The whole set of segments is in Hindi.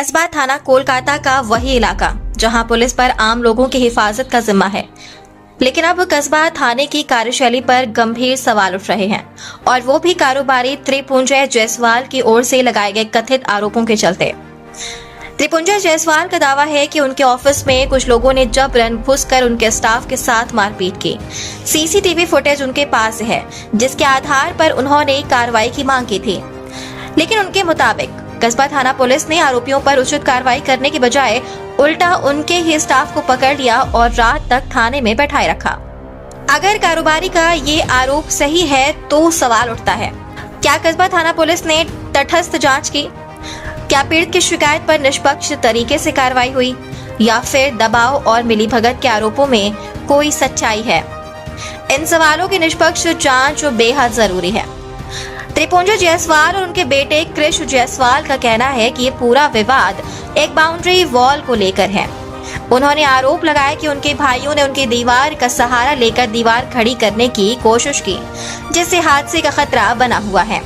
कस्बा थाना कोलकाता का वही इलाका जहां पुलिस पर आम लोगों की हिफाजत का जिम्मा है, लेकिन अब कस्बा थाने की कार्यशैली पर गंभीर सवाल उठ रहे हैं, और वो भी कारोबारी त्रिपुंजय जायसवाल की ओर से लगाए गए कथित आरोपों के चलते। त्रिपुंजय जायसवाल का दावा है कि उनके ऑफिस में कुछ लोगों ने जबरन घुसकर उनके स्टाफ के साथ मारपीट की। सीसीटीवी फुटेज उनके पास है, जिसके आधार पर उन्होंने कार्रवाई की मांग की थी, लेकिन उनके मुताबिक कस्बा थाना पुलिस ने आरोपियों पर उचित कार्रवाई करने की बजाय उल्टा उनके ही स्टाफ को पकड़ लिया और रात तक थाने में बैठाए रखा। अगर कारोबारी का ये आरोप सही है तो सवाल उठता है, क्या कस्बा थाना पुलिस ने तटस्थ जांच की? क्या पीड़ित की शिकायत पर निष्पक्ष तरीके से कार्रवाई हुई, या फिर दबाव और मिलीभगत के आरोपों में कोई सच्चाई है? इन सवालों की निष्पक्ष जांच बेहद जरूरी है। त्रिपुंजय जायसवाल और उनके बेटे कृष जायसवाल का कहना है कि ये पूरा विवाद एक बाउंड्री वॉल को लेकर है। उन्होंने आरोप लगाया कि उनके भाइयों ने उनकी दीवार का सहारा लेकर दीवार खड़ी करने की कोशिश की, जिससे हादसे का खतरा बना हुआ है।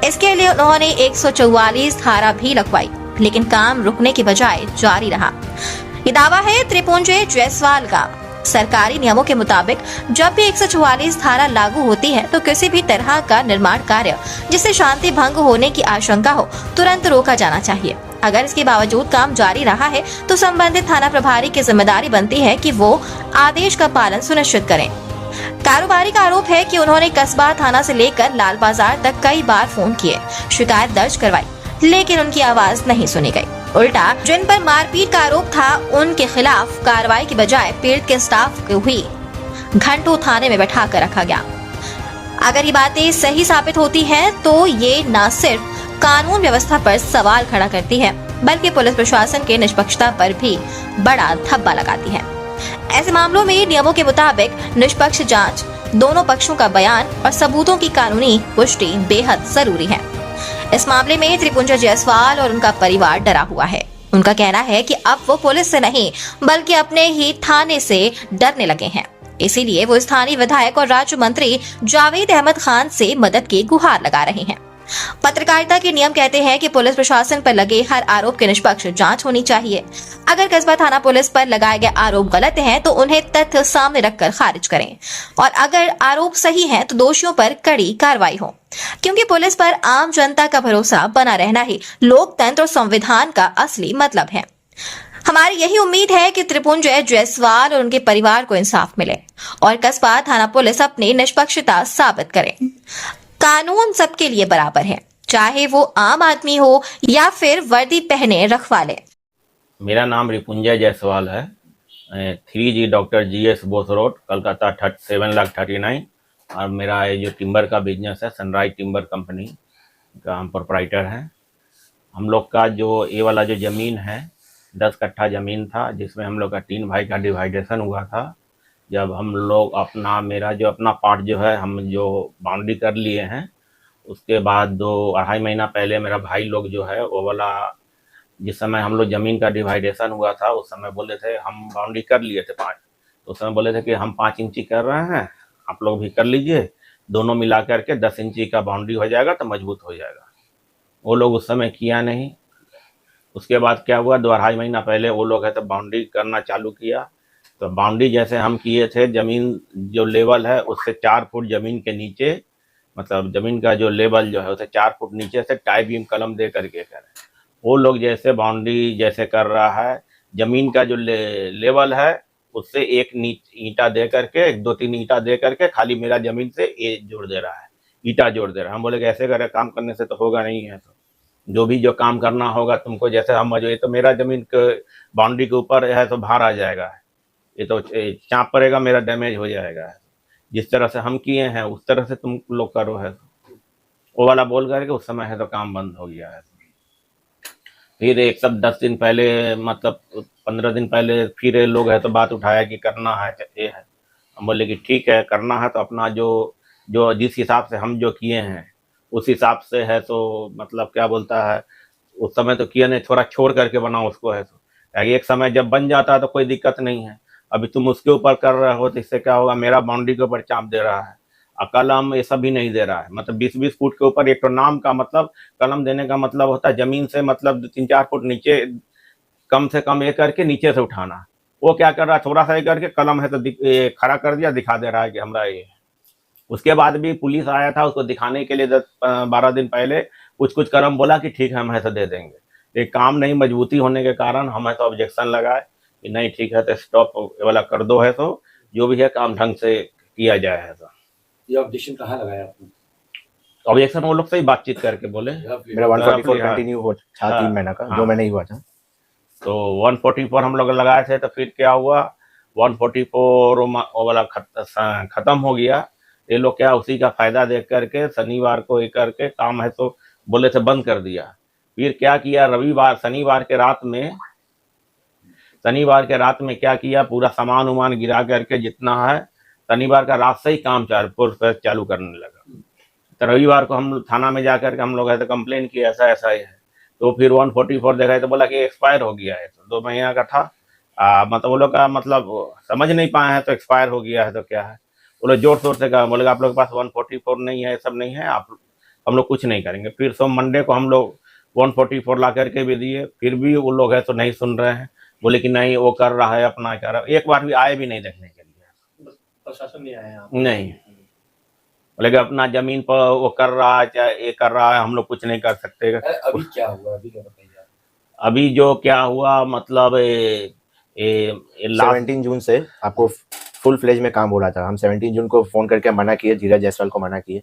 इसके लिए उन्होंने 144 धारा भी लगवाई, लेकिन काम रुकने की बजाय जारी रहा। ये दावा है त्रिपुंजय जायसवाल का। सरकारी नियमों के मुताबिक जब भी 144 धारा लागू होती है तो किसी भी तरह का निर्माण कार्य जिससे शांति भंग होने की आशंका हो तुरंत रोका जाना चाहिए। अगर इसके बावजूद काम जारी रहा है तो संबंधित थाना प्रभारी की जिम्मेदारी बनती है कि वो आदेश का पालन सुनिश्चित करें। कारोबारी का आरोप है कि उन्होंने कस्बा थाना से लेकर लाल बाजार तक कई बार फोन किए, शिकायत दर्ज करवाई, लेकिन उनकी आवाज नहीं सुनी गई। उल्टा जिन पर मारपीट का आरोप था उनके खिलाफ कार्रवाई की बजाय पीड़ित के स्टाफ को ही घंटों थाने में बैठा कर रखा गया। अगर ये बातें सही साबित होती हैं तो ये न सिर्फ कानून व्यवस्था पर सवाल खड़ा करती है, बल्कि पुलिस प्रशासन के निष्पक्षता पर भी बड़ा धब्बा लगाती है। ऐसे मामलों में नियमों के मुताबिक निष्पक्ष जांच, दोनों पक्षों का बयान और सबूतों की कानूनी पुष्टि बेहद जरूरी है। इस मामले में त्रिपुंजय जायसवाल और उनका परिवार डरा हुआ है। उनका कहना है कि अब वो पुलिस से नहीं बल्कि अपने ही थाने से डरने लगे हैं। इसीलिए वो स्थानीय विधायक और राज्य मंत्री जावेद अहमद खान से मदद की गुहार लगा रहे हैं। पत्रकारिता के नियम कहते हैं कि पुलिस प्रशासन पर लगे हर आरोप की निष्पक्ष जांच होनी चाहिए। अगर कस्बा थाना पुलिस पर लगाए गए आरोप गलत हैं तो उन्हें तथ्य सामने रखकर खारिज करें, और अगर आरोप सही हैं तो दोषियों पर कड़ी कार्रवाई हो, क्योंकि पुलिस पर आम जनता का भरोसा बना रहना ही लोकतंत्र और संविधान का असली मतलब है। हमारी यही उम्मीद है कि त्रिपुंजय जायसवाल और उनके परिवार को इंसाफ मिले और कस्बा थाना पुलिस अपनी निष्पक्षता साबित करे। कानून सबके लिए बराबर है, चाहे वो आम आदमी हो या फिर वर्दी पहने रखवाले। मेरा नाम त्रिपुंजय जायसवाल है, 3G doctor GS Bose road, Calcutta 7,39,। और मेरा ये जो टिम्बर का बिजनेस है, सनराइज टिम्बर कंपनी का हम प्रोप्राइटर हैं। हम लोग का जो ये वाला जो ज़मीन है 10 कट्ठा ज़मीन था, जिसमें हम लोग का 3 भाई का डिवाइडेशन हुआ था। जब हम लोग मेरा जो अपना पार्ट जो है हम जो बाउंड्री कर लिए हैं, उसके बाद 2-2.5 महीना पहले मेरा भाई लोग जो है वो वाला, जिस समय हम लोग ज़मीन का डिवाइडेशन हुआ था उस समय बोले थे, हम बाउंड्री कर लिए थे 5, तो उस समय बोले थे कि हम 5 इंची कर रहे हैं, आप लोग भी कर लीजिए, दोनों मिला करके 10 इंची का बाउंड्री हो जाएगा तो मजबूत हो जाएगा। वो लोग उस समय किया नहीं। उसके बाद क्या हुआ, 2-2.5 महीना पहले वो लोग है तो बाउंड्री करना चालू किया। तो बाउंड्री जैसे हम किए थे, ज़मीन जो लेवल है उससे 4 फुट ज़मीन के नीचे, मतलब ज़मीन का जो लेवल जो है उसे 4 फुट नीचे से टाई बीम कलम दे करके करें। वो लोग जैसे बाउंड्री जैसे कर रहा है, ज़मीन का जो लेवल है उससे एक ईंटा दे करके, 2-3 ईंटा दे करके खाली मेरा ज़मीन से ये जोड़ दे रहा है, ईंटा जोड़ दे रहा है। हम बोले कि ऐसे करे, काम करने से तो होगा नहीं है, तो जो भी जो काम करना होगा तुमको, जैसे हम ये तो मेरा ज़मीन के बाउंड्री के ऊपर है तो भार आ जाएगा, ये तो चाँप पड़ेगा, मेरा डैमेज हो जाएगा। जिस तरह से हम किए हैं उस तरह से तुम लोग करो है। वो वाला बोल करके उस समय है तो काम बंद हो गया है। फिर एक सब 10 दिन पहले, मतलब 15 दिन पहले फिर ये लोग है तो बात उठाया कि करना है, ये है। हम बोले कि ठीक है, करना है तो अपना जो जिस हिसाब से हम जो किए हैं उस हिसाब से है, तो मतलब क्या बोलता है, उस समय तो किया नहीं, थोड़ा छोड़ करके बनाओ उसको है। तो एक समय जब बन जाता है तो कोई दिक्कत नहीं है। अभी तुम उसके ऊपर कर रहे हो तो इससे क्या होगा, मेरा बाउंड्री के ऊपर चाप दे रहा है। और कलम ये सब भी नहीं दे रहा है। मतलब 20-20 फुट के ऊपर एक तो नाम का मतलब, कलम देने का मतलब होता है जमीन से मतलब 3-4 फुट नीचे, कम से कम ये करके नीचे से उठाना। वो क्या कर रहा है, थोड़ा सा ये करके कलम है तो ये खड़ा कर दिया, दिखा दे रहा है कि हमारा ये है। उसके बाद भी पुलिस आया था उसको दिखाने के लिए 10-12 दिन पहले, कुछ कुछ कलम बोला कि ठीक है हम ऐसा दे देंगे। ये काम नहीं मजबूती होने के कारण हमें तो ऑब्जेक्शन लगाए कि नहीं ठीक है तो स्टॉप वाला कर दो, है तो जो भी है काम ढंग से किया जाए है। तो ये ऑब्जेक्शन कहाँ लगाया आपने? ऑब्जेक्शन वो लोग से ही बातचीत करके बोले। मेरा 144 हाँ। कंटिन्यू हो था हाँ, 3 महीना का, हाँ। जो मैं नहीं हुआ था। तो 144 हम लोग लगाए थे, तो फिर क्या हुआ 144 वो वाला खत्म हो गया। ये लोग क्या उसी का फायदा देख करके शनिवार को ये करके काम है तो बोले थे बंद कर दिया। फिर क्या किया शनिवार के रात में क्या किया, पूरा सामान उमान गिरा करके जितना है, शनिवार का रात से ही काम चालू करने लगा। तो रविवार को हम थाना में जाकर के हम लोग ऐसे कंप्लेन किया ऐसा ऐसा है। तो फिर 144 देखा तो बोला कि एक्सपायर हो गया है, तो 2 महीना का था। मतलब वो लोग का मतलब समझ नहीं पाए हैं तो एक्सपायर हो गया है तो क्या है। वो लोग जोर शोर से कहा, बोले आप लोग के पास 144 नहीं है, सब नहीं है, हम लोग कुछ नहीं करेंगे। फिर मंडे को हम लोग 144 ला करके भी दिए, फिर भी वो लोग है तो नहीं सुन रहे हैं। बोले कि नहीं वो कर रहा है अपना कर रहा है। एक बार भी आए भी नहीं देखने के लिए, प्रशासन नहीं आया? नहीं। बोले कि अपना जमीन पर वो कर रहा है, चाहे ये कर रहा है, हम लोग कुछ नहीं कर सकते। अभी क्या हुआ, अभी क्या बताइए? अभी जो क्या हुआ मतलब 17 जून से आपको फुल फ्लेज में काम हो रहा था। हम 17 जून को फ़ोन करके मना किए, धीरज जायसवाल को मना किए।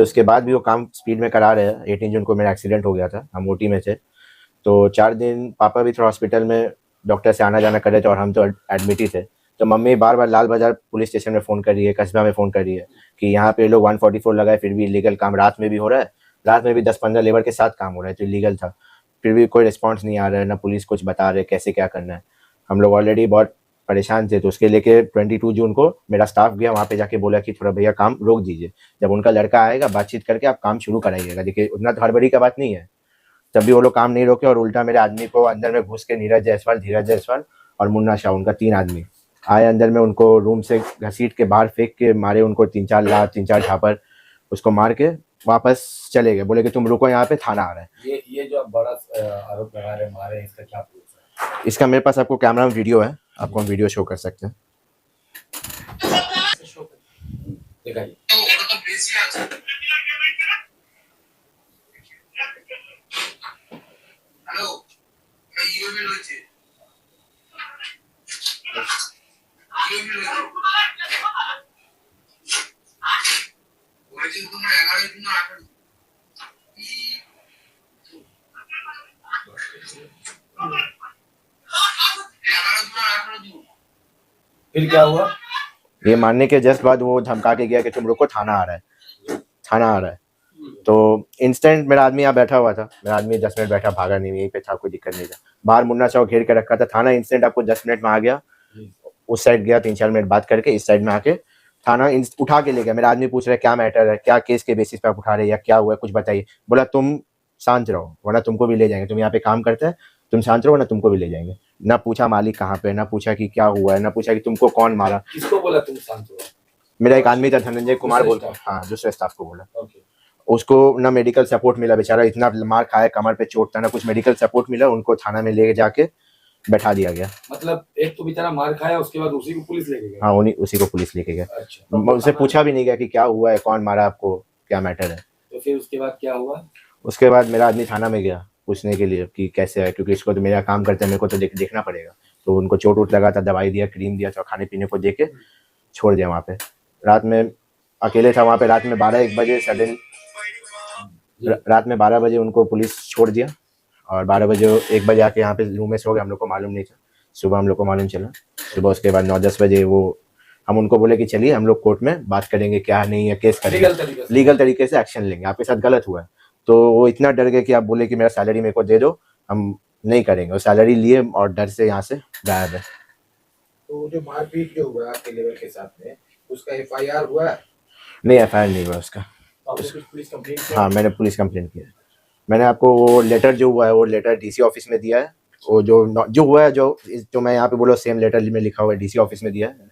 उसके बाद भी वो काम स्पीड में करा रहे हैं। 18 जून को मेरा एक्सीडेंट हो गया था, हम ओटी में थे, तो 4 दिन पापा भी थोड़ा हॉस्पिटल में डॉक्टर से आना जाना कर रहे थे और हम तो एडमिट ही थे। तो मम्मी बार बार लाल बाजार पुलिस स्टेशन में फ़ोन कर रही है, कस्बा में फ़ोन कर रही है कि यहाँ पे लोग 144 लगाए, फिर भी इलीगल काम रात में भी हो रहा है, रात में भी 10-15 लेबर के साथ काम हो रहा है, तो इलीगल था। फिर भी कोई रिस्पॉन्स नहीं आ रहा है, ना पुलिस कुछ बता रहे कैसे क्या करना है। हम लोग ऑलरेडी बहुत परेशान थे, तो उसके लेके 22 जून को मेरा स्टाफ गया वहाँ पे, जाके बोला कि थोड़ा भैया काम रोक दीजिए, जब उनका लड़का आएगा बातचीत करके आप काम शुरू कराइएगा। देखिए उतना तो हड़बड़ी का बात नहीं है। तब भी वो लोग काम नहीं रोके और उल्टा मेरे आदमी को अंदर में घुस के नीरज जायसवाल, धीरज जायसवाल और मुन्ना शाह, उनका 3 आदमी आए अंदर में, उनको रूम से घसीट के बाहर फेंक के मारे, उनको 3-4 लात 3-4 झापर उसको मार के वापस चले गए। बोले कि तुम रुको यहाँ पे, थाना आ रहा है। ये जो बड़ा आरोप लगा रहे मारे, इसका क्या प्रूफ है? इसका मेरे पास आपको कैमरा में वीडियो है, आपको हम वीडियो शो कर सकते हैं। दिखाइए। फिर क्या हुआ? ये मानने के जस्ट बाद वो धमका के गया कि तुम रुको, थाना आ रहा है, थाना आ रहा है। तो इंस्टेंट मेरा आदमी यहाँ बैठा हुआ था, मेरा आदमी 10 मिनट बैठा, भागा नहीं, यहीं पे था, कोई दिक्कत नहीं था। बाहर मुन्ना शाह घेर के रखा था। थाना इंस्टेंट आपको 10 मिनट में आ गया, उस साइड गया, 3-4 मिनट बात करके इस साइड में आके थाना उठा के ले गया। मेरा आदमी पूछ रहा है क्या मैटर है, क्या केस के बेसिस पे आप उठा रहे हैं, या क्या हुआ है, कुछ बताइए। बोला तुम शांत रहो वरना तुमको भी ले जाएंगे, तुम यहाँ पे काम करते हैं, तुम शांत रहो वरना तुमको भी ले जाएंगे। ना पूछा मालिक कहाँ पे, ना पूछा कि क्या हुआ है, ना पूछा कि तुमको कौन मारा। किसको बोला तुम शांत हो? मेरा एक आदमी था, धनंजय कुमार बोलता है, हाँ, दूसरे स्टाफ को बोला। ओके। उसको ना मेडिकल सपोर्ट मिला, बेचारा इतना मार खाया, कमर पे चोट था, ना कुछ मेडिकल सपोर्ट मिला। उनको थाना में ले जाके बैठा दिया गया। मतलब एक तो बेचारा मार खाया, उसके बाद उसी को पुलिस लेके गया? हाँ, उसी को पुलिस लेके गया। अच्छा। उससे पूछा भी नहीं गया कि क्या हुआ है, कौन मारा आपको, क्या मैटर है। तो फिर उसके बाद क्या हुआ? उसके बाद मेरा आदमी थाना में गया पूछने के लिए कि कैसे है, क्योंकि इसको तो मेरा काम करते हैं, मेरे को तो देखना पड़ेगा। तो उनको चोट वोट लगा था, दवाई दिया, क्रीम दिया, तो खाने पीने को दे के छोड़ दिया। वहाँ पे रात में अकेले था वहाँ पे, रात में 12-1 बजे सडन, रात में 12 बजे उनको पुलिस छोड़ दिया और 12 बजे 1 बजे आके यहाँ पे रूम में सो गए। हम लोग को मालूम नहीं था, सुबह हम लोग को मालूम चला। सुबह उसके बाद 9-10 बजे वो हम उनको बोले कि चलिए हम लोग कोर्ट में बात करेंगे, क्या नहीं है, केस करेंगे, लीगल तरीके से एक्शन लेंगे, आपके साथ गलत हुआ है। तो वो इतना डर गए कि आप बोले कि मेरा सैलरी मेरे को दे दो, हम नहीं करेंगे। और सैलरी लिए और डर से यहाँ से गायब है। तो जो मारपीट जो हुआ आपके लेबर के साथ में, उसका FIR हुआ है? नहीं, FIR नहीं हुआ उसका। पुलिस कंप्लेंट किया? हाँ, मैंने पुलिस कंप्लेंट किया। मैंने आपको वो लेटर जो हुआ है, वो लेटर DC ऑफिस में दिया है। वो जो हुआ है, जो मैं यहाँ पे बोलो सेम लेटर में लिखा हुआ है, DC ऑफिस में दिया है।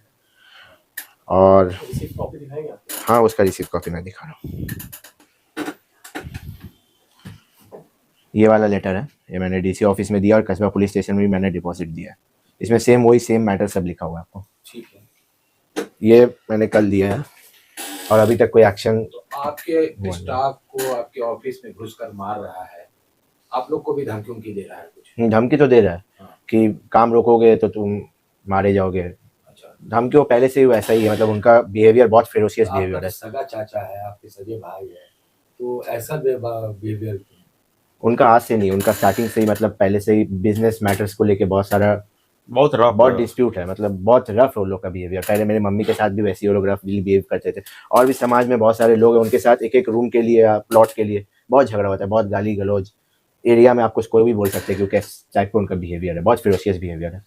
और रिसीव कॉपी दिखाएंगे आपको? हाँ, उसका रिसीव कॉपी मैं दिखा रहा हूँ। ये वाला लेटर है, ये मैंने डीसी ऑफिस में दिया और कस्बा पुलिस स्टेशन में भी मैंने डिपॉजिट दिया है। इसमें सेम मैटर सब लिखा हुआ है आपको। ठीक है। ये मैंने कल दिया है और अभी तक कोई एक्शन। तो आपके स्टाफ को आपके ऑफिस में घुसकर मार रहा है, आप लोग को भी धमकी उमकी दे रहा है कुछ? धमकी तो दे रहा है हाँ। कि काम रोकोगे तो तुम मारे जाओगे। अच्छा, धमकी वो पहले से ही वैसा ही है, मतलब उनका बिहेवियर बहुत फेरोशियस आपका बिहेवियर जो है। सगा चाचा है, आपके सगे भाई है, तो ऐसा बिहेवियर क्यों? उनका आज से नहीं, उनका स्टार्टिंग से ही, मतलब पहले से ही बिजनेस मैटर्स को लेके बहुत सारा बहुत रफ बहुत डिस्प्यूट है, मतलब बहुत रफ है उन लोग का बिहेवियर। पहले मेरी मम्मी के साथ भी वैसे ही वो लोग रफ बिहेव करते थे, और भी समाज में बहुत सारे लोग हैं उनके साथ एक रूम के लिए या प्लॉट के लिए बहुत झगड़ा होता है, बहुत गाली गलौज। एरिया में आपको कोई भी बोल सकते हैं क्योंकि इस टाइप का उनका बिहेवियर है, बहुत फेरोशियस बिहेवियर है।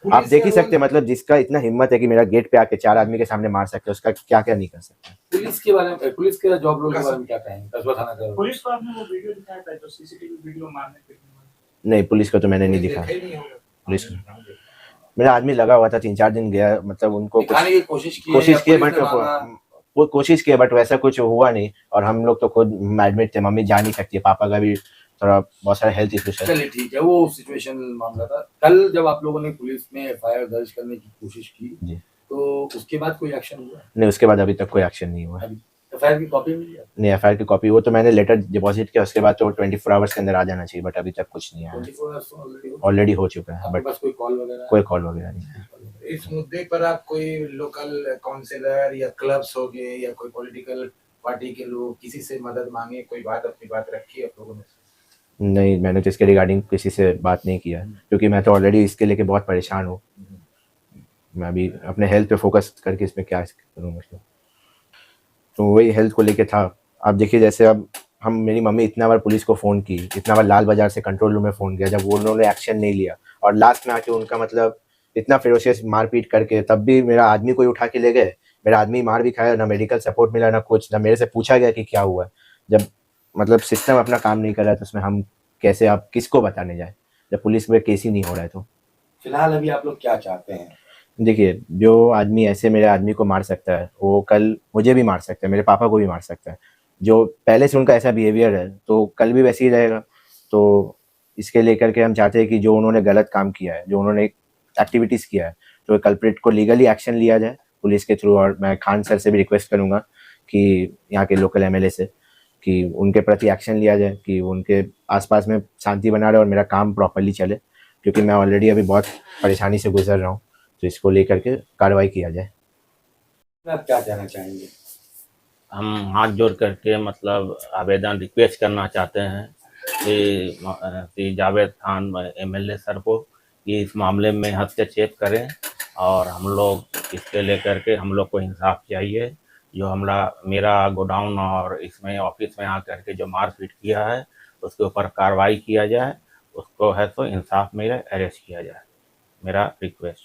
आप देख ही सकते हैं, मतलब जिसका इतना हिम्मत है कि मेरा गेट पे आके 4 आदमी के सामने मार सकते हैं, उसका क्या क्या नहीं कर सकता। पुलिस के बारे में, पुलिस के जॉब रोल के बारे में क्या कहेंगे? कस्बा थाना का पुलिस को आपने वो वीडियो दिखाया था जो सीसीटीवी वीडियो मारने पीटने वाला? नहीं, पुलिस को तो मैंने नहीं दिखा। देखा ही नहीं होगा। पुलिस को मेरा आदमी लगा हुआ था, 3-4 दिन गया, मतलब उनको दिखाने की कोशिश की कोशिश की बट वैसा कुछ हुआ नहीं। और हम लोग तो खुद एडमिट थे, मम्मी जा नहीं सकती है, पापा का भी थोड़ा बहुत सारा हेल्थ इश्यूज है। चलिए ठीक है, वो सिचुएशन मामला था। कल जब आप लोगों ने पुलिस में एफआईआर दर्ज करने की कोशिश की जी। तो उसके बाद कोई एक्शन हुआ? नहीं, उसके बाद अभी तक कोई एक्शन नहीं हुआ। एफआईआर की कॉपी मिली है? नहीं, एफआईआर की कॉपी वो तो मैंने लेटर डिपॉजिट किया, उसके बाद तो 24 आवर्स के अंदर आ जाना चाहिए, बट अभी तक कुछ नहीं आया। 24 आवर्स ऑलरेडी ऑलरेडी हो चुका है, आपके बट पास कोई कॉल वगैरह? कोई कॉल वगैरह नहीं है। इस मुद्दे पर आप कोई लोकल काउंसिलर या क्लब्स हो गए या कोई पॉलिटिकल पार्टी के लोग, किसी से मदद मांगे, कोई बात अपनी बात रखी आप लोगों ने? नहीं, मैंने तो इसके रिगार्डिंग किसी से बात नहीं किया है, क्योंकि मैं तो ऑलरेडी इसके लेके बहुत परेशान हूँ। मैं अभी अपने हेल्थ पे फोकस करके इसमें क्या करूँ, मतलब तो वही हेल्थ को लेके था। आप देखिए, जैसे अब मेरी मम्मी इतना बार पुलिस को फ़ोन की, इतना बार लाल बाज़ार से कंट्रोल रूम में फ़ोन किया, जब वो उन्होंने एक्शन नहीं लिया, और लास्ट में आके उनका मतलब इतना फेरोशियस मारपीट करके तब भी मेरा आदमी को ही उठा के ले गए। मेरा आदमी मार भी खाया, ना मेडिकल सपोर्ट मिला, ना कुछ, ना मेरे से पूछा गया कि क्या हुआ। जब मतलब सिस्टम अपना काम नहीं कर रहा है तो उसमें हम कैसे, आप किसको बताने जाए जब पुलिस में केस ही नहीं हो रहा है। तो फिलहाल अभी आप लोग क्या चाहते हैं? देखिए, जो आदमी ऐसे मेरे आदमी को मार सकता है वो कल मुझे भी मार सकता है, मेरे पापा को भी मार सकता है। जो पहले से उनका ऐसा बिहेवियर है तो कल भी वैसे ही रहेगा। तो इसके लेकर के हम चाहते हैं कि जो उन्होंने गलत काम किया है, जो उन्होंने एक्टिविटीज़ किया है, तो कल्प्रिट को लीगली एक्शन लिया जाए पुलिस के थ्रू। और मैं खान सर से भी रिक्वेस्ट करूँगा कि यहाँ के लोकल एमएलए से कि उनके प्रति एक्शन लिया जाए, कि उनके आसपास में शांति बना रहे और मेरा काम प्रॉपरली चले, क्योंकि मैं ऑलरेडी अभी बहुत परेशानी से गुजर रहा हूँ। तो इसको लेकर के कार्रवाई किया जाए। आप क्या कहना चाहेंगे? हम हाथ जोड़ करके मतलब आवेदन रिक्वेस्ट करना चाहते हैं कि जावेद खान एमएलए सर को कि इस मामले में हस्तक्षेप करें, और हम लोग इसके लेकर के हम लोग को इंसाफ चाहिए। जो मेरा गोडाउन और इसमें ऑफिस में आकर के जो मारपीट किया है उसके ऊपर कार्रवाई किया जाए, उसको है तो इंसाफ मेरा अरेस्ट किया जाए, मेरा रिक्वेस्ट।